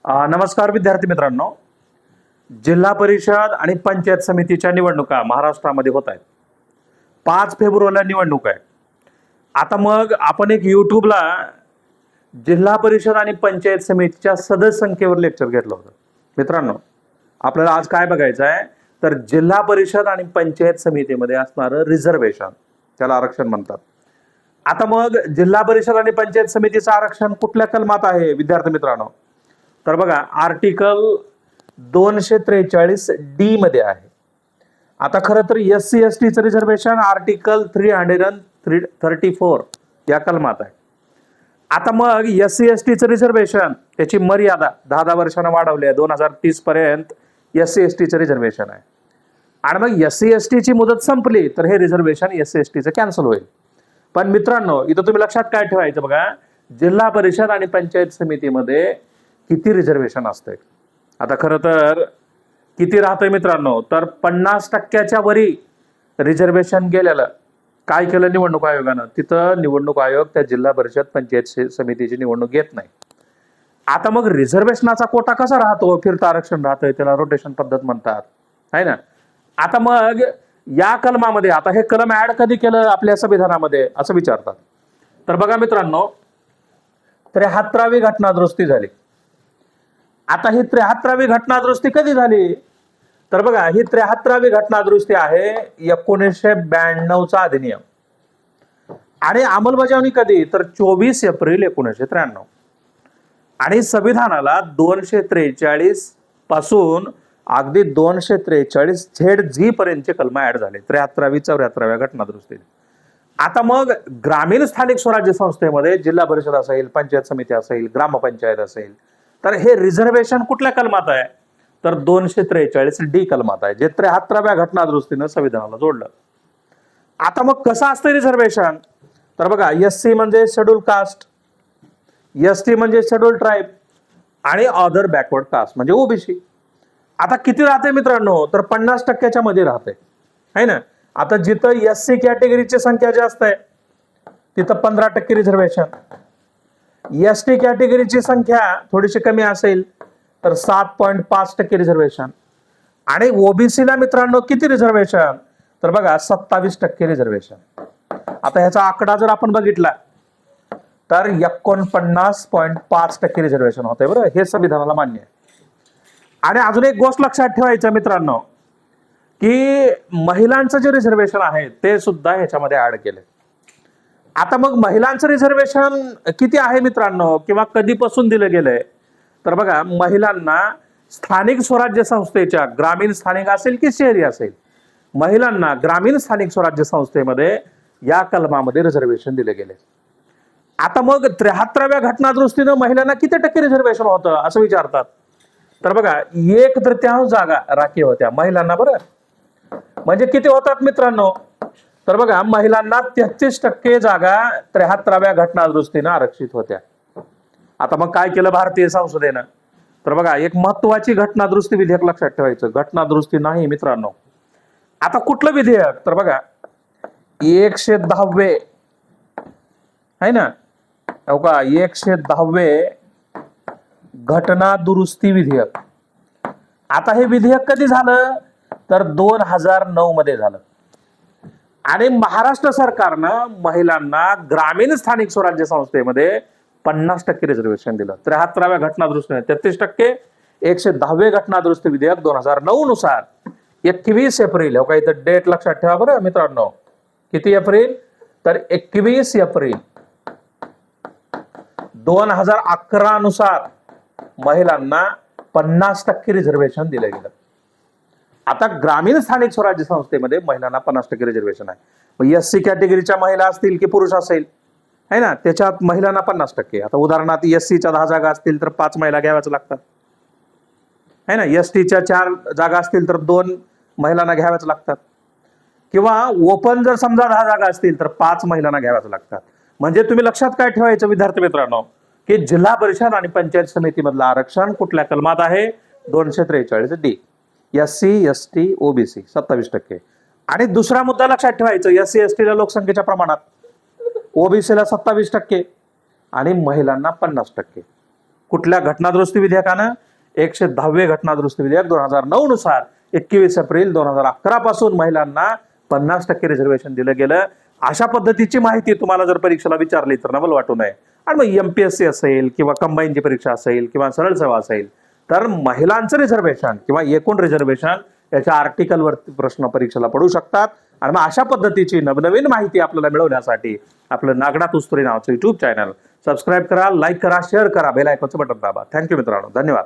नमस्कार विद्यार्थी मित्रांनो. जिल्हा परिषद आणि पंचायत समितीच्या निवडणुका महाराष्ट्रामध्ये होत आहेत. 5 फेब्रुवारीला निवडणूक आहे. आता मग आपण एक युट्यूबला जिल्हा परिषद आणि पंचायत समितीच्या सदस्य संख्येवर लेक्चर घेतलं होतं. मित्रांनो, आपल्याला आज काय बघायचं आहे तर जिल्हा परिषद आणि पंचायत समितीमध्ये असणारं रिझर्वेशन, त्याला आरक्षण म्हणतात. आता मग जिल्हा परिषद आणि पंचायत समितीचं आरक्षण कुठल्या कलमात आहे विद्यार्थी मित्रांनो? तर बघा, आर्टिकल 243D मध्ये आहे. आता खरं तर SC STचं रिझर्वेशन आर्टिकल 334 या कलमात आहे. आता मग SC STचं रिझर्वेशन त्याची मर्यादा 10 वर्षांना वाढवली आहे. 2030 पर्यंत SC STचं रिझर्वेशन आहे. आणि मग SC STची मुदत संपली तर हे रिझर्वेशन SC STचं कॅन्सल होईल. पण मित्रांनो, इथं तुम्ही लक्षात काय ठेवायचं बघा, जिल्हा परिषद आणि पंचायत समितीमध्ये किती रिझर्वेशन असते. आता खरं तर किती राहतंय मित्रांनो, तर 50% वरी रिझर्वेशन गेलेलं. काय केलं निवडणूक आयोगानं? तिथं निवडणूक आयोग त्या जिल्हा परिषद पंचायत समितीची निवडणूक घेत नाही. आता मग रिझर्वेशनाचा कोटा कसा राहतो? फिरतं आरक्षण राहतंय, त्याला रोटेशन पद्धत म्हणतात, आहे ना. आता मग या कलमामध्ये, आता हे कलम ऍड कधी केलं आपल्या संविधानामध्ये असं विचारतात. तर बघा मित्रांनो, 73वी घटना दुरुस्ती झाली. आता ही 73वी घटना दुरुस्ती कधी झाली? तर बघा, ही 73वी घटना दुरुस्ती आहे 1992चा अधिनियम. आणि अंमलबजावणी कधी? तर 24 एप्रिल 1993. आणि संविधानाला 243 पासून अगदी 243 ZG पर्यंतचे कलम ऍड झाले 73वी 74व्या घटना दुरुस्ती. आता मग ग्रामीण स्थानिक स्वराज्य संस्थेमध्ये जिल्हा परिषद असेल, पंचायत समिती असेल, ग्रामपंचायत असेल, तर हे रिझर्वेशन कुठल्या कलमात आहे? तर 243D कलमात आहे, जे 73व्या घटना दुरुस्तीनं संविधानाला जोडलं. आता मग कसं असतं रिझर्वेशन? तर बघा, SC म्हणजे शेड्यूल कास्ट, ST म्हणजे शेड्यूल ट्राईब, आणि अदर बॅकवर्ड कास्ट म्हणजे OBC. आता किती राहते मित्रांनो? तर 50%च्या मध्ये राहते, है ना. आता जिथं SC कॅटेगरीची संख्या जास्त आहे तिथं 15% रिझर्वेशन, ST कॅटेगरीची संख्या थोडीशी कमी असेल तर 7.5% रिझर्वेशन, आणि OBCला मित्रांनो किती रिझर्वेशन? तर बघा 27% रिझर्वेशन. आता ह्याचा आकडा जर आपण बघितला तर 49.5% रिझर्वेशन होतंय. बरं, हे संविधानाला मान्य आहे. आणि अजून एक गोष्ट लक्षात ठेवायचं मित्रांनो, की महिलांचं जे रिझर्वेशन आहे ते सुद्धा ह्याच्यामध्ये ऍड केले. आता मग महिलांचं रिझर्वेशन किती आहे मित्रांनो, किंवा कधीपासून दिलं गेलंय? तर बघा, महिलांना स्थानिक स्वराज्य संस्थेच्या, ग्रामीण स्थानिक असेल की शहरी असेल, महिलांना ग्रामीण स्थानिक स्वराज्य संस्थेमध्ये या कलमामध्ये रिझर्वेशन दिले गेले. आता मग 73व्या घटना दुरुस्तीनं महिलांना किती टक्के रिझर्वेशन होतं असं विचारतात. तर बघा, 1/3 जागा राखीव होत्या महिलांना. बरं, म्हणजे किती होतात मित्रांनो? तर बघा, महिलांना 33% जागा 73व्या घटना दुरुस्तीनं आरक्षित होत्या. आता मग काय केलं भारतीय संसदेनं? तर बघा, एक महत्वाची घटना दुरुस्ती विधेयक लक्षात ठेवायचं. घटना दुरुस्ती नाही मित्रांनो. आता कुठलं विधेयक? तर बघा, 110वे आहे ना, हो का, 110वे घटना दुरुस्ती विधेयक. आता हे विधेयक कधी झालं? तर 2009 मध्ये झालं. आणि महाराष्ट्र सरकारनं महिलांना ग्रामीण स्थानिक स्वराज्य संस्थेमध्ये 50% रिझर्वेशन दिलं. 73व्या घटना दुरुस्तीने 33%, 110वे घटना दुरुस्ती विधेयक 2009 नुसार 21 एप्रिल, हो का, इथं डेट लक्षात ठेवा बरं मित्रांनो. किती एप्रिल? तर 21 एप्रिल 2011 नुसार महिलांना 50% रिझर्वेशन दिलं गेलं. आता ग्रामीण स्थानिक स्वराज्य संस्थेमध्ये महिलांना 50% रिझर्वेशन आहे. मग SC कॅटेगरीच्या महिला असतील की पुरुष असेल, है ना, त्याच्यात महिलांना 50%. आता उदाहरणार्थ SCच्या 10 जागा असतील तर 5 महिला घ्याव्याच लागतात, है ना. STच्या 4 जागा असतील तर 2 महिलांना घ्याव्याच लागतात. किंवा ओपन जर समजा 10 जागा असतील तर 5 महिलांना घ्याव्याच लागतात. म्हणजे तुम्ही लक्षात काय ठेवायचं विद्यार्थी मित्रांनो, की जिल्हा परिषद आणि पंचायत समितीमधलं आरक्षण कुठल्या कलमात आहे? 243D. SC ST OBC 27%. आणि दुसरा मुद्दा लक्षात ठेवायचा, SC ST ला लोकसंख्येच्या प्रमाणात, OBC ला 27% आणि महिलांना 50%. कुठल्या घटनादुरुस्ती विधेयकानं? 110वे घटनादुरुस्ती विधेयक 2009 नुसार 21 एप्रिल 2011 पासून महिलांना 50% रिझर्वेशन दिलं गेलं. अशा पद्धतीची माहिती तुम्हाला जर परीक्षेला विचारली तर नवल वाटू नये. आणि मग MPSC असेल किंवा कंबाईनची परीक्षा असेल किंवा सरळ सेवा असेल तर महिलांचं रिझर्वेशन किंवा एकूण रिझर्वेशन याच्या आर्टिकलवरती प्रश्न परीक्षेला पडू शकतात. आणि मग अशा पद्धतीची नवनवीन माहिती आपल्याला मिळवण्यासाठी आपलं नागनाथ उस्तुरे नावाचं युट्यूब चॅनल सबस्क्राईब करा, लाईक करा, शेअर करा, बेल आयकॉनचं बटन दाबा. थँक्यू मित्रांनो, धन्यवाद.